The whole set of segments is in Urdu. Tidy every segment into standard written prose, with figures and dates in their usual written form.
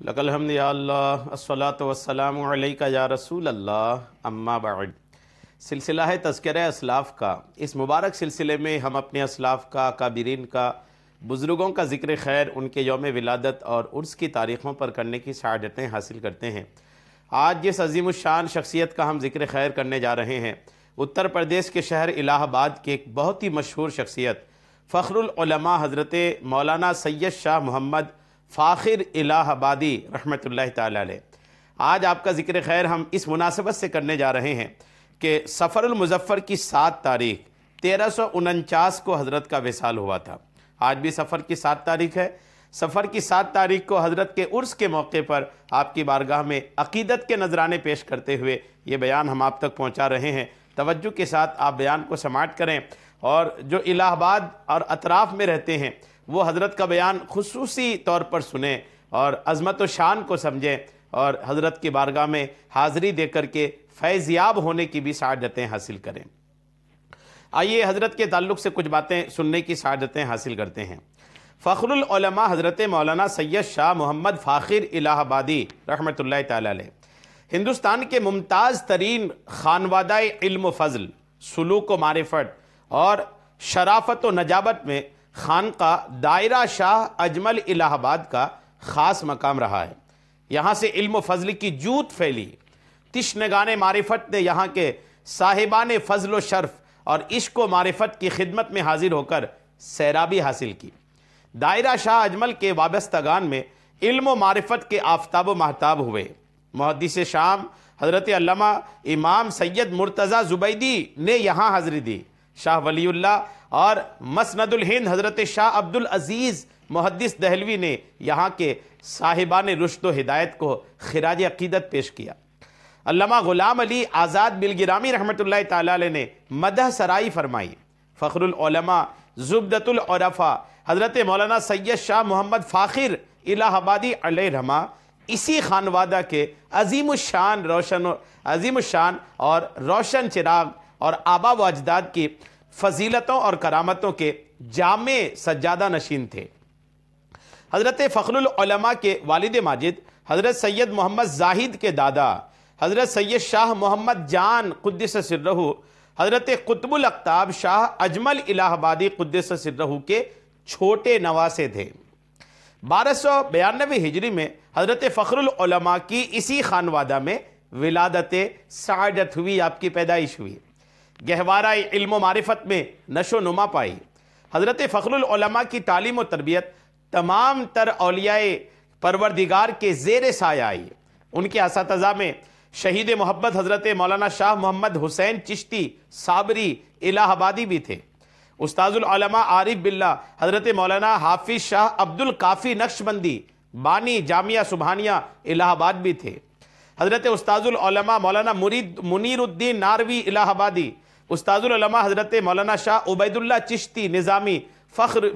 لک الحمد یا اللہ الصلاۃ والسلام علیک یا رسول اللہ اما بعد۔ سلسلہ ہے تذکرہ اسلاف کا۔ اس مبارک سلسلے میں ہم اپنے اسلاف کا، اکابرین کا، بزرگوں کا ذکر خیر، ان کے یوم ولادت اور عرس کی تاریخوں پر کرنے کی سعادتیں حاصل کرتے ہیں۔ آج جس عظیم الشان شخصیت کا ہم ذکر خیر کرنے جا رہے ہیں، اتر پردیش کے شہر الہ آباد کے ایک بہت ہی مشہور شخصیت فخر العلماء حضرت مولانا سید شاہ محمد فاخر الہ آبادی رحمۃ اللہ تعالی علیہ۔ آج آپ کا ذکر خیر ہم اس مناسبت سے کرنے جا رہے ہیں کہ صفر المظفر کی 7 تاریخ 1349 کو حضرت کا وصال ہوا تھا۔ آج بھی صفر کی 7 تاریخ ہے۔ صفر کی 7 تاریخ کو حضرت کے عرس کے موقع پر آپ کی بارگاہ میں عقیدت کے نذرانے پیش کرتے ہوئے یہ بیان ہم آپ تک پہنچا رہے ہیں۔ توجہ کے ساتھ آپ بیان کو سماعت کریں، اور جو الہ آباد اور اطراف میں رہتے ہیں وہ حضرت کا بیان خصوصی طور پر سنیں اور عظمت و شان کو سمجھیں، اور حضرت کی بارگاہ میں حاضری دے کر کے فیض یاب ہونے کی بھی سعادتیں حاصل کریں۔ آئیے حضرت کے تعلق سے کچھ باتیں سننے کی سعادتیں حاصل کرتے ہیں۔ فخر العلماء حضرت مولانا سید شاہ محمد فاخر الہ آبادی رحمۃ اللہ تعالی علیہ ہندوستان کے ممتاز ترین خانوادہ علم و فضل، سلوک و معرفت اور شرافت و نجابت میں خانقاہ دائرہ شاہ اجمل الہ آباد کا خاص مقام رہا ہے۔ یہاں سے علم و فضل کی جوت پھیلی، تشنگان معرفت نے یہاں کے صاحبان فضل و شرف اور عشق و معرفت کی خدمت میں حاضر ہو کر سیرابی حاصل کی۔ دائرہ شاہ اجمل کے وابستگان میں علم و معرفت کے آفتاب و مہتاب ہوئے۔ محدث شام حضرت علامہ امام سید مرتضیٰ زبیدی نے یہاں حاضری دی۔ شاہ ولی اللہ اور مسند الہند حضرت شاہ عبد العزیز محدث دہلوی نے یہاں کے صاحبان رشد و ہدایت کو خراج عقیدت پیش کیا۔ علامہ غلام علی آزاد بلگرامی رحمۃ اللہ تعالی علیہ نے مدح سرائی فرمائی۔ فخر العلماء زبدۃ العرفاء حضرت مولانا سید شاہ محمد فاخر الہ آبادی علیہ رحمہ اسی خانوادہ کے عظیم الشان اور روشن چراغ اور آبا و اجداد کی فضیلتوں اور کرامتوں کے جامع سجادہ نشین تھے۔ حضرت فخر العلماء کے والد ماجد حضرت سید محمد زاہد کے دادا حضرت سید شاہ محمد جان قدس سرہ حضرت قطب الاقطاب شاہ اجمل الہ آبادی قدس سرہ کے چھوٹے نواسے تھے۔ 1292 ہجری میں حضرت فخر العلماء کی اسی خانوادہ میں ولادت سعادت ہوئی، آپ کی پیدائش ہوئی۔ گہوارہ علم و معرفت میں نشو و نما پائی۔ حضرت فخر العلماء کی تعلیم و تربیت تمام تر اولیاء پروردگار کے زیر سایہ آئی۔ ان کے اساتذہ میں شہید محبت حضرت مولانا شاہ محمد حسین چشتی صابری الہ آبادی بھی تھے۔ استاذ العلماء عارف باللہ حضرت مولانا حافظ شاہ عبد الکافی نقشبندی بانی جامعہ سبحانیہ الہ آباد بھی تھے۔ حضرت استاذ العلماء مولانا منیر الدین ناروی الہ آبادی، استاذ العلماء حضرت مولانا شاہ عبید اللہ چشتی نظامی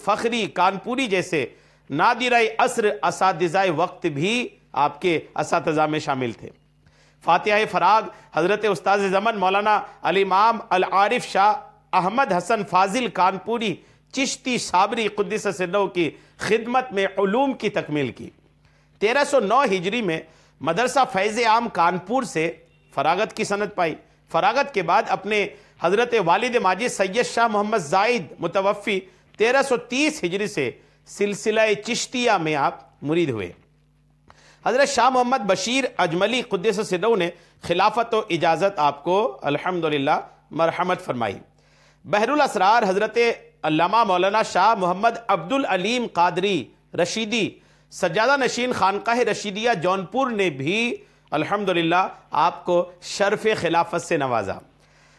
فخری کانپوری جیسے نادرہ عصر اساتذہ وقت بھی آپ کے اساتذہ میں شامل تھے۔ فاتحہ فراغ حضرت استاذ زمن مولانا الامام العارف شاہ احمد حسن فاضل کانپوری چشتی صابری قدس سرہ کی خدمت میں علوم کی تکمیل کی۔ 1309 ہجری میں مدرسہ فیض عام کانپور سے فراغت کی سند پائی۔ فراغت کے بعد اپنے حضرت والد ماجد سید شاہ محمد زاہد متوفی 1330 ہجری سے سلسلہ چشتیہ میں آپ مرید ہوئے۔ حضرت شاہ محمد بشیر اجملی قدس سرہ نے خلافت و اجازت آپ کو الحمدللہ مرحمت فرمائی۔ بحر الاسرار حضرت علامہ مولانا شاہ محمد عبد العلیم قادری رشیدی سجادہ نشین خانقاہ رشیدیہ جونپور نے بھی الحمدللہ آپ کو شرف خلافت سے نوازا۔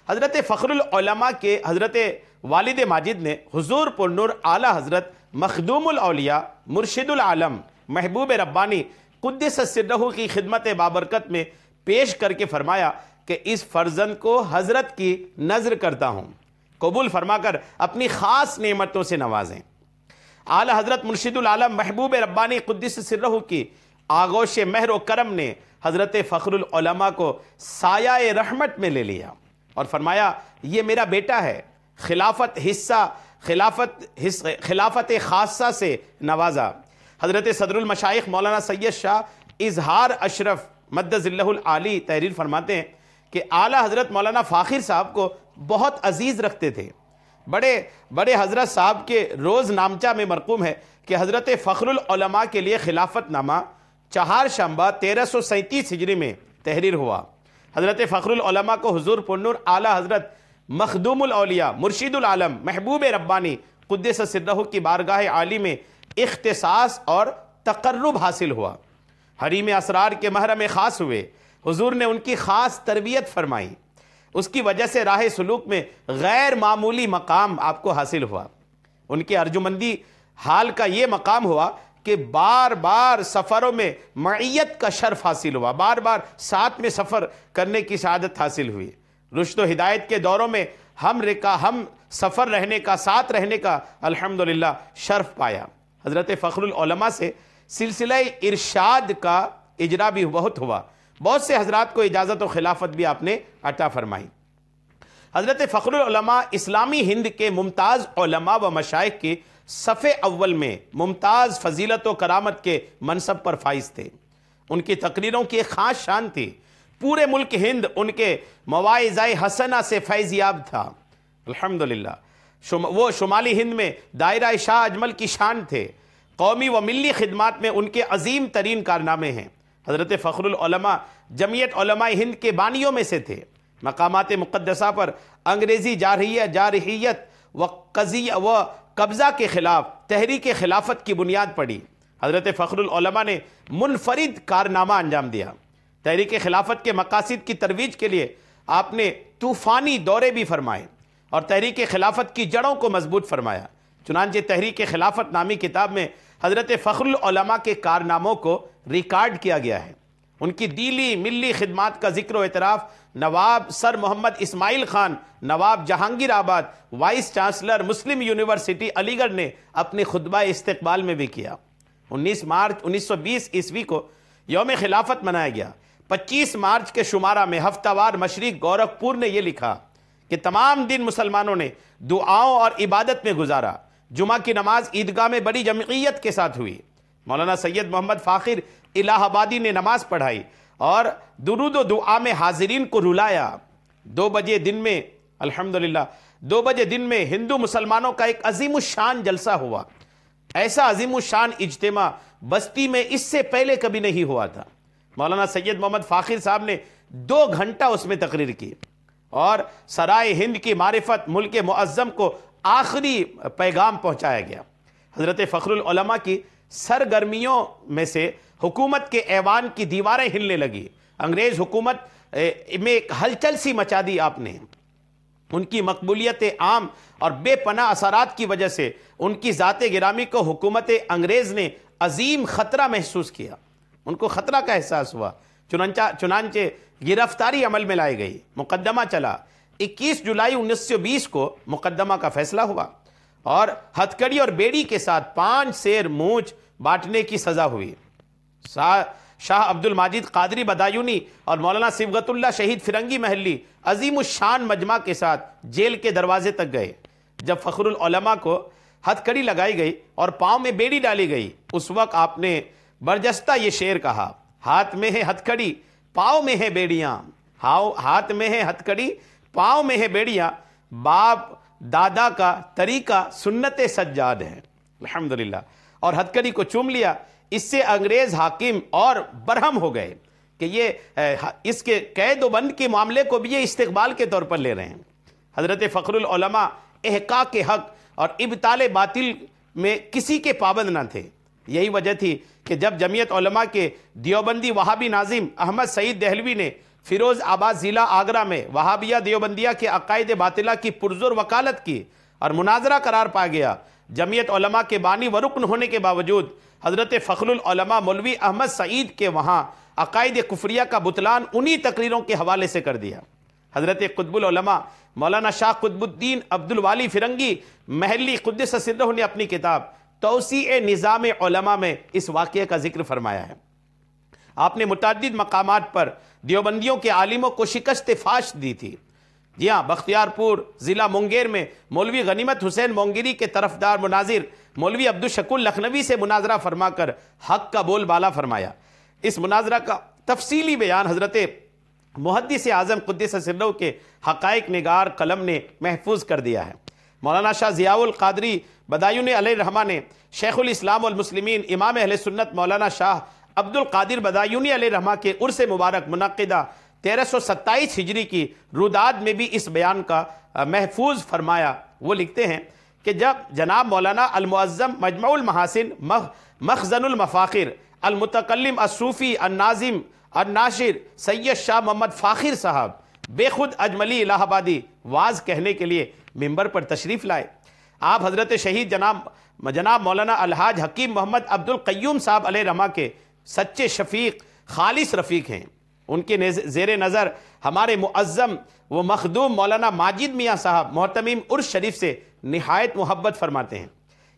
حضرت فخر العلماء کے حضرت والد ماجد نے حضور پرنور اعلیٰ حضرت مخدوم الاولیاء مرشد العالم محبوب ربانی قدس سرہ کی خدمت بابرکت میں پیش کر کے فرمایا کہ اس فرزند کو حضرت کی نذر کرتا ہوں، قبول فرما کر اپنی خاص نعمتوں سے نوازیں۔ اعلیٰ حضرت مرشد العالم محبوب ربانی قدس سرہ کی آغوش مہر و کرم نے حضرت فخر العلماء کو سایہ رحمت میں لے لیا اور فرمایا یہ میرا بیٹا ہے۔ خلافت خاصہ سے نوازا۔ حضرت صدر المشائخ مولانا سید شاہ اظہار اشرف مد ظلہ العالی تحریر فرماتے ہیں کہ اعلیٰ حضرت مولانا فاخر صاحب کو بہت عزیز رکھتے تھے۔ بڑے حضرت صاحب کے روز نامچہ میں مرقوم ہے کہ حضرت فخر العلماء کے لیے خلافت نامہ چہارشنبہ 1337 ہجری میں تحریر ہوا۔ حضرت فخر العلماء کو حضور پرنور اعلیٰ حضرت مخدوم الاولیاء مرشد العالم محبوب ربانی قدس سرہ کی بارگاہ عالی میں اختصاص اور تقرب حاصل ہوا۔ حریم اسرار کے محرم خاص ہوئے۔ حضور نے ان کی خاص تربیت فرمائی، اس کی وجہ سے راہ سلوک میں غیر معمولی مقام آپ کو حاصل ہوا۔ ان کے ارجمندی حال کا یہ مقام ہوا کہ بار بار سفروں میں معیت کا شرف حاصل ہوا، بار بار ساتھ میں سفر کرنے کی سعادت حاصل ہوئی۔ رشد و ہدایت کے دوروں میں ہم سفر رہنے کا، ساتھ رہنے کا الحمدللہ شرف پایا۔ حضرت فخر العلماء سے سلسلہ ارشاد کا اجرا بھی بہت ہوا، بہت سے حضرات کو اجازت و خلافت بھی آپ نے عطا فرمائی۔ حضرت فخر العلماء اسلامی ہند کے ممتاز علماء و مشائخ کی صف اول میں ممتاز فضیلت و کرامت کے منصب پر فائز تھے۔ ان کی تقریروں کی ایک خاص شان تھی، پورے ملک ہند ان کے مواعظہ حسنہ سے فیض یاب تھا الحمدللہ۔ وہ شمالی ہند میں دائرہ شاہ اجمل کی شان تھے۔ قومی و ملی خدمات میں ان کے عظیم ترین کارنامے ہیں۔ حضرت فخر العلماء جمعیت علماء ہند کے بانیوں میں سے تھے۔ مقامات مقدسہ پر انگریزی جارحیت و قبضہ کے خلاف تحریک خلافت کی بنیاد پڑی۔ حضرت فخر العلماء نے منفرد کارنامہ انجام دیا۔ تحریک خلافت کے مقاصد کی ترویج کے لیے آپ نے طوفانی دورے بھی فرمائے اور تحریک خلافت کی جڑوں کو مضبوط فرمایا۔ چنانچہ تحریک خلافت نامی کتاب میں حضرت فخر العلماء کے کارناموں کو ریکارڈ کیا گیا ہے۔ ان کی دیلی ملی خدمات کا ذکر و اعتراف نواب سر محمد اسماعیل خان، نواب جہانگیر آباد، وائس چانسلر مسلم یونیورسٹی علی گڑھ نے اپنے خطبہ استقبال میں بھی کیا۔ 19 مارچ 1920 عیسوی کو یوم خلافت منایا گیا۔ 25 مارچ کے شمارہ میں ہفتہ وار مشرق گورکھپور نے یہ لکھا کہ تمام دن مسلمانوں نے دعاؤں اور عبادت میں گزارا۔ جمعہ کی نماز عیدگاہ میں بڑی جمعیت کے ساتھ ہوئی۔ مولانا سید محمد فاخر الہ آبادی نے نماز پڑھائی اور درود و دعا میں حاضرین کو رلایا۔ 2 بجے دن میں الحمدللہ 2 بجے دن میں ہندو مسلمانوں کا ایک عظیم الشان جلسہ ہوا۔ ایسا عظیم الشان اجتماع بستی میں اس سے پہلے کبھی نہیں ہوا تھا۔ مولانا سید محمد فاخر صاحب نے 2 گھنٹہ اس میں تقریر کی اور سرائے ہند کی معرفت ملک معظم کو آخری پیغام پہنچایا گیا۔ حضرت فخر العلماء کی سرگرمیوں میں سے حکومت کے ایوان کی دیواریں ہلنے لگی۔ انگریز حکومت میں ایک ہلچل سی مچا دی آپ نے۔ ان کی مقبولیت عام اور بے پناہ اثرات کی وجہ سے ان کی ذات گرامی کو حکومت انگریز نے عظیم خطرہ محسوس کیا، ان کو خطرہ کا احساس ہوا۔ چنانچہ گرفتاری عمل میں لائی گئی، مقدمہ چلا۔ 21 جولائی 1920 کو مقدمہ کا فیصلہ ہوا اور ہتھ کڑی اور بیڑی کے ساتھ 5 سیر مونچھ بانٹنے کی سزا ہوئی۔ شاہ عبد الماجد قادری بدایونی اور مولانا صبغت اللہ شہید فرنگی محلی عظیم الشان مجمع کے ساتھ جیل کے دروازے تک گئے۔ جب فخر العلماء کو ہتھ کڑی لگائی گئی اور پاؤں میں بیڑی ڈالی گئی، اس وقت آپ نے برجستہ یہ شعر کہا، ہاتھ میں ہے ہتھ کڑی پاؤں میں ہے بیڑیاں، ہاتھ میں ہے ہتھ کڑی پاؤں میں ہے بیڑیاں، باپ دادا کا طریقہ سنت سجاد ہے الحمدللہ، اور ہتھ کڑی کو چوم لیا۔ اس سے انگریز حاکم اور برہم ہو گئے کہ یہ اس کے قید و بند کے معاملے کو بھی یہ استقبال کے طور پر لے رہے ہیں۔ حضرت فخر العلماء احقاق حق اور ابطال باطل میں کسی کے پابند نہ تھے۔ یہی وجہ تھی کہ جب جمعیت علماء کے دیوبندی وہابی ناظم احمد سعید دہلوی نے فیروز آباد ضلع آگرہ میں وہابیہ دیوبندیہ کے عقائد باطلہ کی پرزور وکالت کی اور مناظرہ قرار پا گیا، جمعیت علماء کے بانی و رکن ہونے کے باوجود حضرت فخر العلماء مولوی احمد سعید کے وہاں عقائد کفریہ کا بطلان انہی تقریروں کے حوالے سے کر دیا۔ حضرت قطب العلماء مولانا شاہ قطب الدین عبد الوالی فرنگی محلی قدس سرہ نے اپنی کتاب توسیع نظام علماء میں اس واقعے کا ذکر فرمایا ہے۔ آپ نے متعدد مقامات پر دیوبندیوں کے عالموں کو شکست فاش دی تھی۔ جی ہاں، بختیار پور ضلع مونگیر میں مولوی غنیمت حسین مونگیری کے طرفدار مناظر مولوی عبدالشکور لکھنوی سے مناظرہ فرما کر حق کا بول بالا فرمایا۔ اس مناظرہ کا تفصیلی بیان حضرت محدث اعظم قدس سرہ کے حقائق نگار قلم نے محفوظ کر دیا ہے۔ مولانا شاہ ضیاء القادری بدایونی علیہ الرحمہ نے شیخ الاسلام والمسلمین امام اہل سنت مولانا شاہ عبد القادر بدایونی علیہ الرحمہ کے عرس مبارک منعقدہ 1327 ہجری کی روداد میں بھی اس بیان کا محفوظ فرمایا۔ وہ لکھتے ہیں کہ جب جناب مولانا المعظم مجمع المحاسن مخزن المفاخر المتکلم الصوفی الناظم الناشر سید شاہ محمد فاخر صاحب بے خود اجملی الہ آبادی واز کہنے کے لیے ممبر پر تشریف لائے، آپ حضرت شہید جناب مولانا الحاج حکیم محمد عبد القیوم صاحب علیہ رحمہ کے سچے شفیق خالص رفیق ہیں۔ ان کے زیر نظر ہمارے معظم و مخدوم مولانا ماجد میاں صاحب محتمیم عرس شریف سے نہایت محبت فرماتے ہیں۔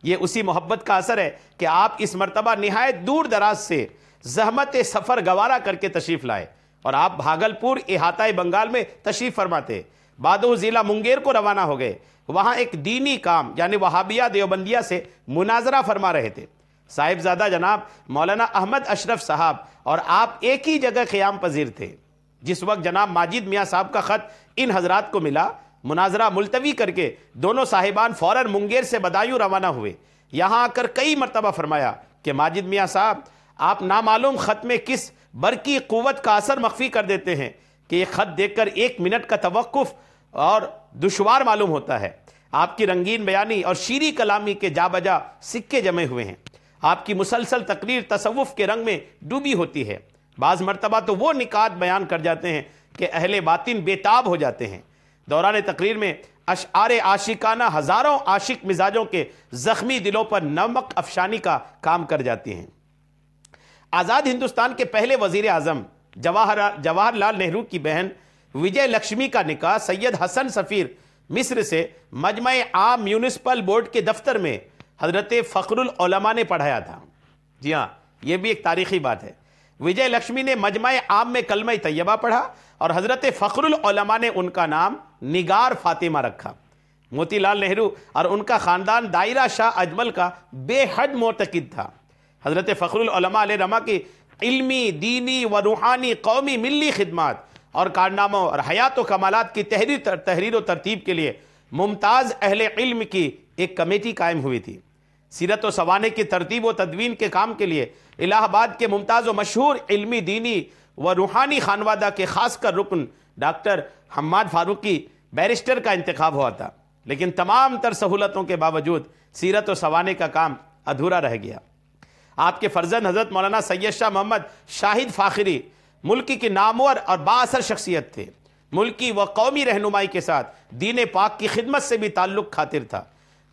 یہ اسی محبت کا اثر ہے کہ آپ اس مرتبہ نہایت دور دراز سے زحمت سفر گوارا کر کے تشریف لائے اور آپ بھاگلپور احاطہ بنگال میں تشریف فرماتے بعد ضلع مونگیر کو روانہ ہو گئے۔ وہاں ایک دینی کام یعنی وہابیہ دیوبندیہ سے مناظرہ فرما رہے تھے۔ صاحبزادہ جناب مولانا احمد اشرف صاحب اور آپ ایک ہی جگہ قیام پذیر تھے۔ جس وقت جناب ماجد میاں صاحب کا خط ان حضرات کو ملا، مناظرہ ملتوی کر کے دونوں صاحبان فوراً مونگیر سے بدایوں روانہ ہوئے۔ یہاں آ کر کئی مرتبہ فرمایا کہ ماجد میاں صاحب آپ نامعلوم خط میں کس برقی قوت کا اثر مخفی کر دیتے ہیں کہ یہ خط دیکھ کر 1 منٹ کا توقف اور دشوار معلوم ہوتا ہے۔ آپ کی رنگین بیانی اور شیریں کلامی کے جا بجا سکے جمے ہوئے ہیں۔ آپ کی مسلسل تقریر تصوف کے رنگ میں ڈوبی ہوتی ہے۔ بعض مرتبہ تو وہ نکات بیان کر جاتے ہیں کہ اہل باطن بےتاب ہو جاتے ہیں۔ دوران تقریر میں اشعار عاشقانہ ہزاروں عاشق مزاجوں کے زخمی دلوں پر نمک افشانی کا کام کر جاتی ہیں۔ آزاد ہندوستان کے پہلے وزیر اعظم جواہر لال نہرو کی بہن وجے لکشمی کا نکاح سید حسن سفیر مصر سے مجمع عام میونسپل بورڈ کے دفتر میں حضرت فخر العلماء نے پڑھایا تھا۔ جی ہاں، یہ بھی ایک تاریخی بات ہے۔ وجے لکشمی نے مجمع عام میں کلمہ طیبہ پڑھا اور حضرت فخر العلماء نے ان کا نام نگار فاطمہ رکھا۔ موتی لال نہرو اور ان کا خاندان دائرہ شاہ اجمل کا بے حد معتقد تھا۔ حضرت فخر العلماء علیہ رحمہ کی علمی، دینی و روحانی، قومی، ملی خدمات اور کارناموں اور حیات و کمالات کی تحریر و ترتیب کے لیے ممتاز اہل علم کی ایک کمیٹی قائم ہوئی تھی۔ سیرت و سوانح کی ترتیب و تدوین کے کام کے لیے الہ آباد کے ممتاز و مشہور علمی، دینی و روحانی خانوادہ کے خاص کر رکن ڈاکٹر حماد فاروقی بیرسٹر کا انتخاب ہوا تھا، لیکن تمام تر سہولتوں کے باوجود سیرت و سوانح کا کام ادھورا رہ گیا۔ آپ کے فرزند حضرت مولانا سید شاہ محمد شاہد فاخری ملک کی نامور اور بااثر شخصیت تھے۔ ملکی و قومی رہنمائی کے ساتھ دین پاک کی خدمت سے بھی تعلق خاطر تھا۔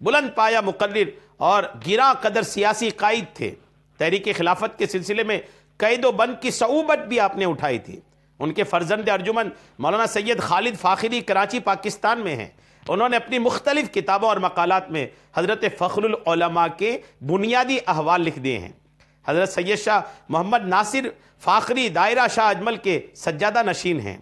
بلند پایہ مقرر اور گراں قدر سیاسی قائد تھے۔ تحریک خلافت کے سلسلے میں قید و بند کی صعوبت بھی آپ نے اٹھائی تھی۔ ان کے فرزند ارجمند مولانا سید خالد فاخری کراچی پاکستان میں ہیں۔ انہوں نے اپنی مختلف کتابوں اور مقالات میں حضرت فخر العلماء کے بنیادی احوال لکھ دیے ہیں۔ حضرت سید شاہ محمد ناصر فاخری دائرہ شاہ اجمل کے سجادہ نشین ہیں۔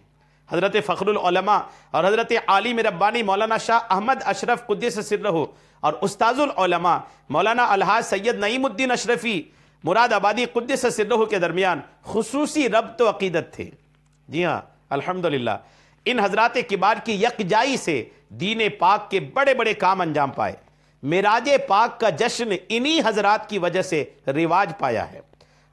حضرت فخر العلماء اور حضرت عالم ربانی مولانا شاہ احمد اشرف قدس سرہ اور استاذ العلماء مولانا الحاج سید نعیم الدین اشرفی مراد آبادی قدس سرہ کے درمیان خصوصی ربط و عقیدت تھے۔ جی ہاں، الحمدللہ ان حضرات کبار کی یکجائی سے دین پاک کے بڑے بڑے کام انجام پائے۔ معراج پاک کا جشن انہی حضرات کی وجہ سے رواج پایا ہے۔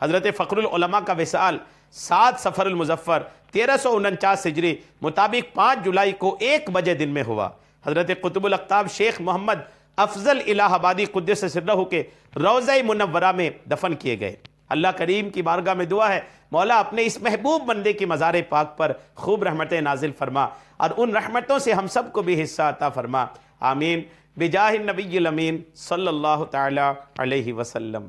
حضرت فخر العلماء کا وصال 7 صفر المظفر 1349 ہجری مطابق 5 جولائی کو 1 بجے دن میں ہوا۔ حضرت قطب الاقطاب شیخ محمد افضل الہ آبادی قدس سرہ کے روضہ منورہ میں دفن کیے گئے۔ اللہ کریم کی بارگاہ میں دعا ہے مولا اپنے اس محبوب بندے کی مزار پاک پر خوب رحمتیں نازل فرما اور ان رحمتوں سے ہم سب کو بھی حصہ عطا فرما، آمین، بجاہ النبی الامین صلی اللہ تعالی علیہ وسلم۔